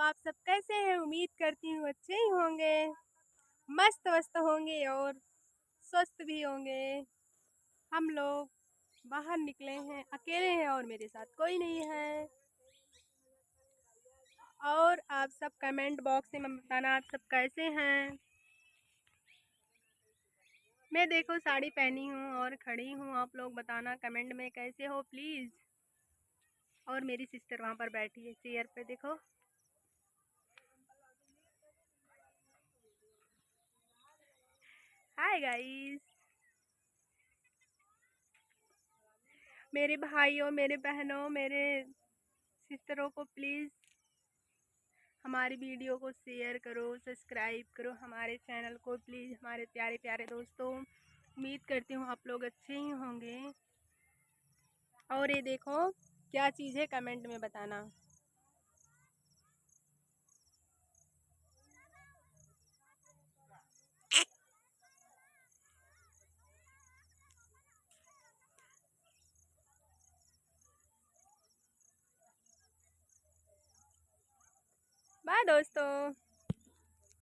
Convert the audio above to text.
आप सब कैसे हैं? उम्मीद करती हूँ अच्छे ही होंगे, मस्त वस्त होंगे और स्वस्थ भी होंगे। हम लोग बाहर निकले हैं, अकेले हैं और मेरे साथ कोई नहीं है। और आप सब कमेंट बॉक्स में बताना आप सब कैसे हैं। मैं देखो साड़ी पहनी हूँ और खड़ी हूँ, आप लोग बताना कमेंट में कैसे हो प्लीज़। और मेरी सिस्टर वहाँ पर बैठी है चेयर पे, देखो। Hi guys. मेरे भाइयों, मेरे बहनों, मेरे सिस्टरों को प्लीज़ हमारी वीडियो को शेयर करो, सब्सक्राइब करो हमारे चैनल को प्लीज़। हमारे प्यारे प्यारे दोस्तों, उम्मीद करती हूँ आप लोग अच्छे ही होंगे। और ये देखो क्या चीज़ है, कमेंट में बताना। बाय दोस्तों।